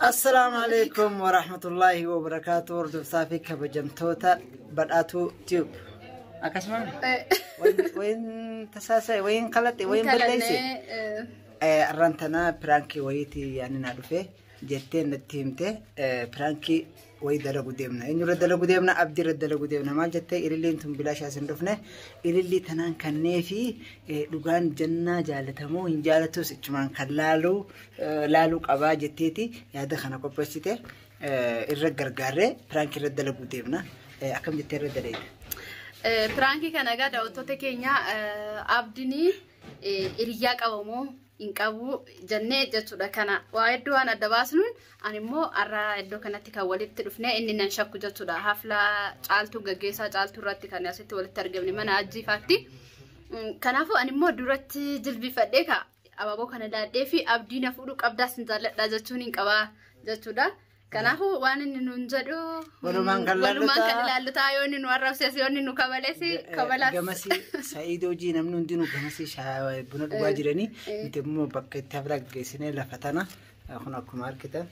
السلام عليكم ورحمة الله وبركاته. وردو صافي كبجمتوتا بدأتو تيوب أكسمعني وين تساسي وين قلتي وين بليسي رانتنا برانكي ويتي يعني نعرفه جتين نتيمته برانكي ويدرا قدامنا إنه ردلا قدامنا أبدي ردلا قدامنا ما جتة إللي أنتم بلاش أسندفنا إللي تنان كنيفي لقان جنة جالتهمو إن جالتو سكمان كلالو لالو قبا جتتي يا دخنا كوبستة الرجال قارة برانكي ردلا قدامنا أكمل جتة ردلا برانكي كان قاعد أوتوتي كينيا أبديني إرياك أومو إنك أبو جنة جتودا كنا وايدو أنا دباسنون أنا مو أرى إدو كنا تكولت تلفنا إني نشكو جتودا حفلة عالتو جيسا عالتو راتي كنا ستي ولا ترجمني من أجي فاتي كنافو أنا مو درت جلبي فديكا أبغى كنا دا في أبدينا فوق أبدا سنزال دا جتوني إنك أبا جتودا كنافو وانا ننجدو ولمان كلا تايوني نورا سيسيوني نكملسي كملاس جمسي سعيدو جي نمنون دينو جمسي شا بنود واجرني نتمو بقى تفرق جسنة لفتنا أخونا كمار كده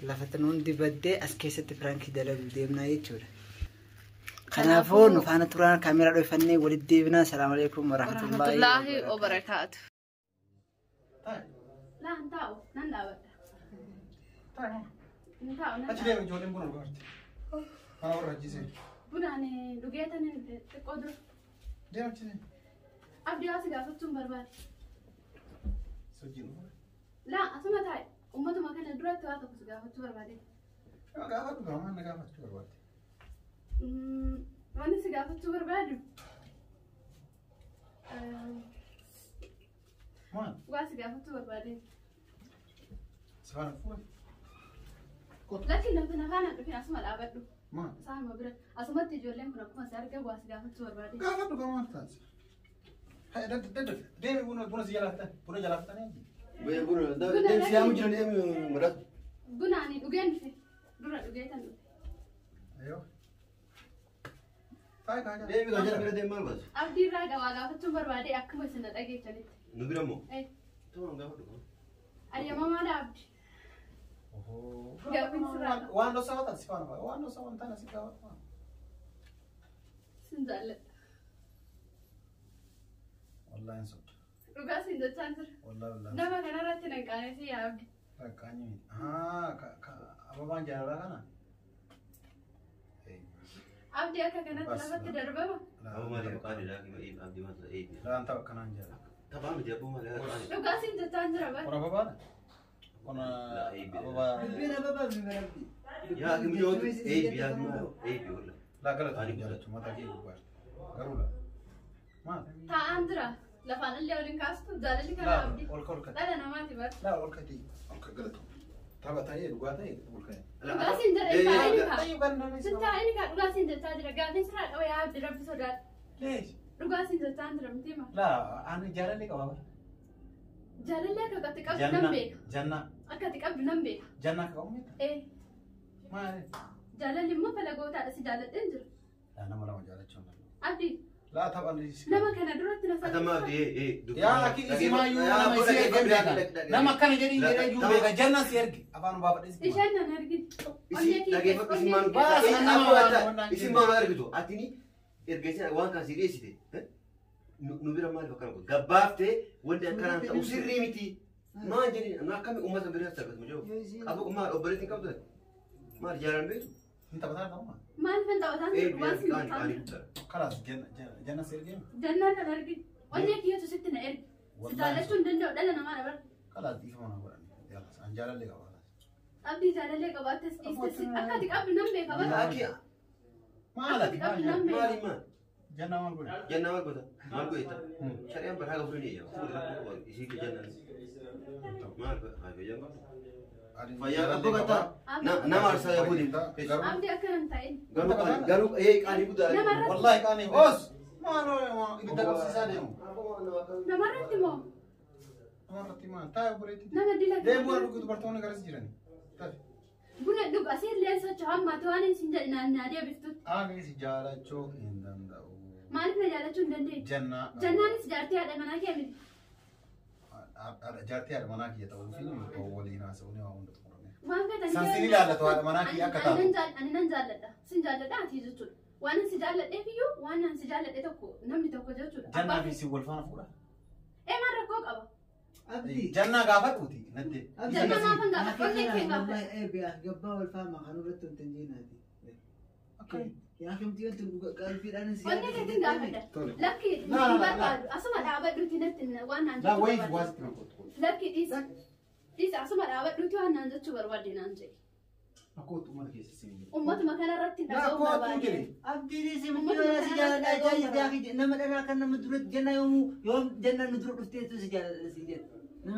لفتنون دي بدي أسكيسة فرانكي دلوا ديمنا يجور كنافو نفعنا ترانا كاميرا رفني ولد ديبنا السلام عليكم ورحمة الله وبركاته لا انتاو ننداو أجل يوم جولين بنا قارت أنا ورا جيسي بنا أنا لقيتني تقدر ديام جيسي أبدي أسيق أفتون برباد سجين لا أسمع تاي أمته ما كان الدرات تواتو بسيق أفتون بربادي قافت بقى ما قافت برباد وانا سيق أفتون بربادي مان واسيق أفتون بربادي سبحان الله لكن لو تنفعنا في أسماء الأبد ما صار مبرر أسماء تجولين كنا كم سارق واسقة فتور بعدين قافت بقى ما تنسى هاي ده ديم بنا سجلافته بنا جلافته نيجي بنا ده سيام جل ديم مرات بنا أني دوجين في درا دوجين تنو أيوه طيب هذا ديم كذا مرات ديم مال بس أبدي راجع واقع فتور بعدين أكمل سنة أجي تاني نبرمو إيه تمام قافت بقى أريا ماما لا أبدي وان لو سوى تسفان وان لو سوى أنت نسيت سنزل والله إنسان رجع سنزل تانتر والله نما كنا راتنا كانوا سي أبدي كاني أبا بان جارا كنا أبدي أكا كنا تلفت دربما أبو ما ده قاري لا كي أبدي ما ده لا أنت كنا جارا طبعا بدي أبو ما ده رجع سنزل تانتر أبد ورا بابا كنا بابا يا أخي ميود يا أخي ولا لا قلت أنا جالس ما تجي بقول قرولا ما تاندرا لفان اللي أولين كاستو دال اللي كان أبدي لا والكل لا لا أنا ما تبغى لا والكل دي والكل قلت تبى تايل وقاتي والكل رجع سنزل إيه طيب أنا سنتا إني كان رجع سنزل تاندرا قاعدين سرعة أو يا عبد ربي سودات ليش رجع سنزل تاندرا متيما لا أنا جارا لك بابا جالله كا تكاب نمبيك جنة أكا تكاب نمبيك جنة كأمي إيه ما جالله لما فلا قوتا أسي جالله تنجر أنا ما جارا شو أبدي لا طبعا ليش لما كان درت نسأل أتما إيه يا أكيد اسمع يو أنا ما يصير كم لما كان جدي يرى يو بيجا جنة سيرك أبان بابا إيش أنا نرجع lagi isi manu apa isi manu ada gitu atini irgesi wan kasih dia sih nubira mal bakal aku gabafte wanda kanan ta usirri miti ma jadi nak kami umat beres terus mujo aku umat operating kamu tuh mar jalan begitu أنت بتعرف أما ما نفهم تاوتان kan خلاص جنة سيرك جنة نرجع ولا كيو تستنا إرج سدالتون دندو دلنا ما نبر خلاص دي كمان أقول يلا أنجالا لك أولا أبدي جالله كبات تست أكا تكاب نمبيك أبد lagi ما على mari ma جنة ما أقول jangan mal kota mal kota itu syariah berharga beri ya isi ke jangan mal harga jangan Faya apa kata? Nama harus saya budi. أبدي أكا نمتين Garuk kali budak. والله كان بوس ما أنا إذا كنت سادهم نمرت مو ما رتي ما تاي بريتي نما دلك ده بقول لك تبرتوني كارس جيراني بنا دوب أسير ليس شام ما تواني سنجل نادي بفتو أنا سجارة شو إندم داو ما نفنا جالة شون دندي جنة جنة سجارتي هذا منا كامل جارتي هذا منا كي يتوه فيلم أولي ناس وني هون Sansini laalatu haadha manaa kiyya akka taatu. Ani nan jaalladha. Sin jaalladha ati jechuudha. Waan si jaalladhee fiyyuu waan si jaalladhe tokko namni tokko jechuudha. Jannaa fi si wal faana fuudha. Maal rakkoo qaba? Jannaa gaafadhuuti natti. Jannaa maafan gaafa qonnee kee gaafa. Gabbaa wal faana kan irratti wanti hin jeenaati. Yaa kamti wanti qalbiidhaan si qonnee keetiin gaafadha. Lakki ni barbaadu. Asuma dhaabadhuuti natti waan naan Laa wayii jechuu waasitti na qotu. lakki dhiisa asuma dhaabadhuuti waan naan jechuu barbaadde naan jedhe. Akkootu mana keessa siin jiru. Ummatuma kanarratti dhaga'uu barbaade. abdiin si mudhii si jaalladha jaayidhaa nama dhalaa kan nama dura janna yoom janna nu dura dhufteetu si jaalladha si jedha.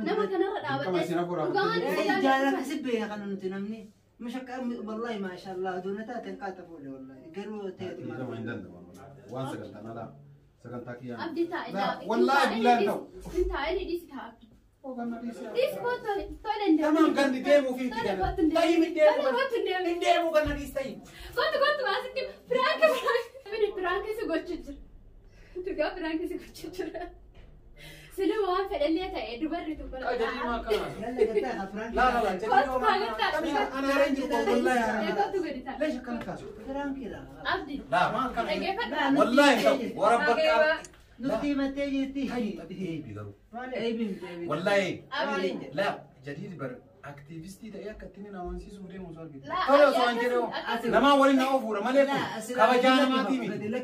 Nama kanarra dhaabadhee dhugaan jaalala si beeka kan nuti namni mashakka wallahi maasha Allah doona taateen qaata fuudhe wallahi garuu ta'eeti Dhiira waan danda'u waan sagantaa nalaa sagantaa kiyyaa. abdii taa'e. Wallahi bilaan ta'u. Taa'ee dhiisi taa'e. Dhiisi kootu tola hin Namaan gandi deemuu fi itti gana. Ta'i hin deemuu ganna dhiisi ta'i. Kootu asitti piraanki si gochuu jira. Dhugaa piraanki si gochuu jira. Sila waan fedhallee ta'e dubarri tokko Jadii maa akkana. yalla gataa afraan Laa jadii Kootu yoo kaagattaa. ana hareen jiru wallahi hareen. Kootu gadi ta'a. Leesha akkana kaasu. firaankiidha Abdii. Laa maa akkana. Dhaggeeffadhaa. Wallahi ta'u warabba qaaba. nuti himattee jirti Eebi garuu. eebiin Wallahi. Abdii. Laa jadii bar aktiivistii ta'ee akka ittiin amansiisuu deemu osoo argite. Laa, Tole osoo hin jedhu akkasii- namaa waliin na ofuudha malee kun kabajaa namaatii miti.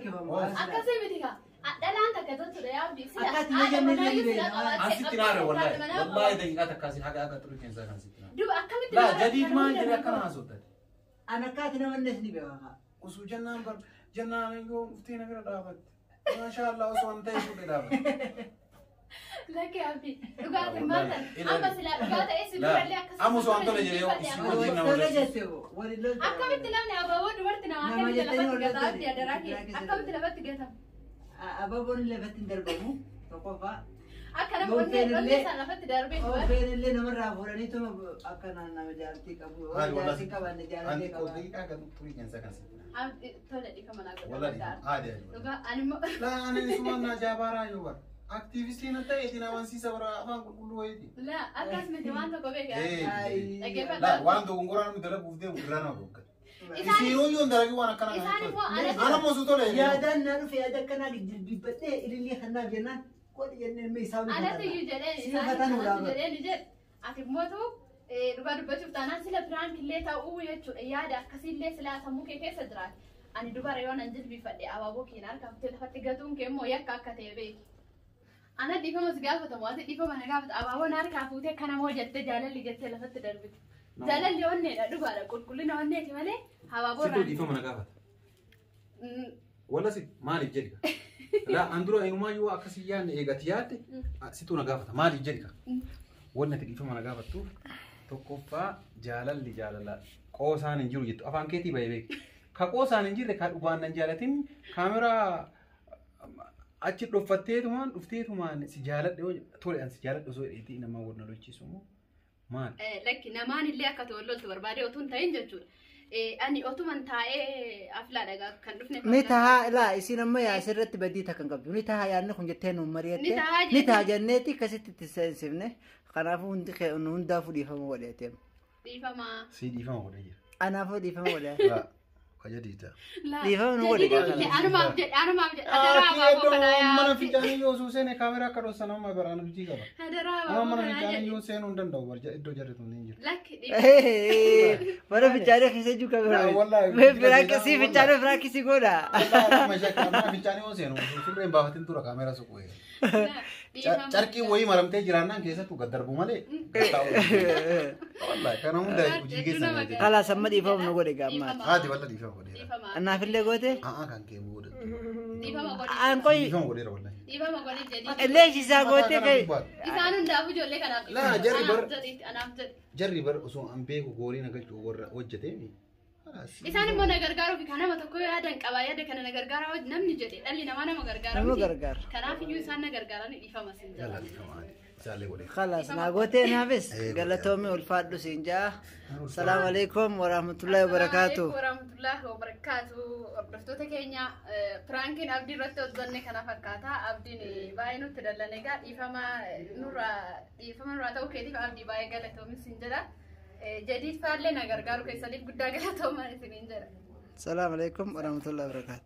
Akkasii miti kaa. Dhalaan takka jechuudha yaabdi. Akkati nagamni Asitti naare wallahi. Wallahi daqiiqaa takkaasi haga akka xurii keessaa kan sitti naare. Duba akkamitti Laa jadii maa jedhe akkana haasoftate. an akkaati namannes ni beeka Osoo jannaan bar jannaan yoo dhuftee na bira dhaabatte. Maasha Allah osoo hin ta'e fuudhee dhaabatte. Lakkee abdii. Dhugaatiin maatan. Amma silaa dhugaa ta'ee si durallee akkasuma. Amma osoo hin tole jedhee yoo isin wajjin nama tola waliin. jette walillee Akkamitti namni abaaboo dubarti namaa Nama akkamitti jettanii lafatti gata wal abdii adaraa kee. Akkamitti lafatti gatama. ababoon lafatti hin darbamu tokkoffaa Akka nama Yoo onnee feenillee- onnee isaan lafatti darbee dubarti. Ofeenillee namarraa fuudhaniituma akka nama jaalatii qabu jaalatii qabanne jaalatee qaba Daqiiqaa akka xurii keessaa kan sitti naare. Abdii tole dhiifa manaa Wallahi godhama. aadaa jiru. Dhugaa animmoo. Laa ani isumaan na jaabaraa yoo bar. Aktiivistiin ta'e itti amansiisa bara afaan qulqulluu wayiiti. Laa akkas miti waan tokko beekaa. Laa waan dogongoraa namni dalaguuf deemu irraa nama dhugga. Isiinuu yoo dalagi waan akkana Isaan immoo ana moosu tole. yaadaan naa dhufe yaada akkanaa dibbadhee ilillee kannaaf jennaan godhi jennee mee isaa alatti iyyuu jedheen Si isaan uffataan alatti ulaama. jedheen jedhe ati mootu dhugaa dubbachuuf taanaan sila piraank illee ta'uu jechuudha yaada akkasiillee silaa sammuu kee keessa jiraate ani dubara yoo nan jilbifadhe abaaboo keenya harkaftee lafatti gatuun kee immoo yakka akka ta'e beeki. Ana dhiifamas gaafatamu ati dhiifama na gaafata abaaboon harkaa fuutee kana moo jettee jaalalli jettee lafatti darbite. Jaalalli onneedha dhugaadha qulqullina onneeti malee abaaboo Situ dhiifama na gaafata. Walla si maaliif jedhika? Laa an dura eenyummaa yoo akkasii yaadne eegati yaadde situ na gaafata maaliif jedhika? Wanni ati dhiifama na gaafattuuf tokkoffaa jaalalli jaalala qoosaan hin jiru jettu afaan keetii bahee beeki. Ka qoosaan hin jirre ka dhugaan nan jaalatin kaameraa achi dhoffatteetumaan dhufteetumaan si jaaladhe tole an si jaaladhe osoo dheetii namaa wal na lolchiisu moo maali? Lakki namaan illee akka ta'u loltu barbaade otoo hin ta'in jechuudha. Ani otuman taa'ee aflaadha kan dhufne. ni tahaa laa isin amma yaa asirratti badii takkan qabdu ni tahaa yaadne kun jettee nu mari'atte ni tahaa jenneeti akkasitti itti seensifne kanaafuu hundi hundaafuu dhiifama godheeteem Dhiifamaa. Si dhiifama godhee jira. anaafuu dhiifama godhee Laa kajadiita. dhiifama nu godhe Anumaaf jedhe adaraa abaaboo kanaa Mana yaabdi. fincaanii yoo suuseen kaameraa akka dhoosan amma baraan hojii qaba. Adaraa Amma abaaboo mana kanaa fincaanii jedhe. yoo seenuu hin danda'u barja iddoo jarri tun hin jiru. Lakki dhiifama. mana fichaanee keessa jiru Wallahi, qabee firaakisii fichaanee firaakisii godha Mana fincaanii yoo seenu surreen baafatin tura kaameraa suquu. Carqii wayii maramtee jiraannaan keessattuu gad darbu malee. Wallahi kana hunda hojii keessa hin jiru. kalaas amma dhiifama nu godhe gaammaati Haati bal'aa dhiifama godheera. Dhiifama. anaafillee goote Kan kee muuda. Dhiifama godhe. aan qoy Dhiifama godheera wallahi. Dhiifama godhe jedhi. leeshisaa goote kay Isaan hundaafuu ijoollee kanaaf. Laa, jarri bar- Anaaf jedhi, anaaf jedhi. Jarri bar osoo an beeku goorii na galchuu warra hojjeteemi. Isaan immoo na gargaaruu fi kan nama tokko yaadan qaba yaada kana na gargaaraa namni jedhe dhalli namaa nama gargaara nama miti. gargaara Kanaaf iyyuu isaan na gargaaranii dhiifama sin Yalla jedha. dhiifama haati. Isaallee godheera. خلاص ناقوتي نافس قالتهم والفادو سينجا السلام عليكم ورحمة الله وبركاته warahmatullahi wabarakatuh. Hordoftoota keenya piraankiin abdii irratti hojjanne kana fakkaata. Abdiin baay'ee nutti dallane egaa dhiifama nurraa ta'uu keetiif abdii baay'ee galatoomi sin jedha. jadiid faallee na gargaaru keessaniif guddaa galatoomaa isiniin jira. Salaamu alaikum warahmatullahi wabarakatuh.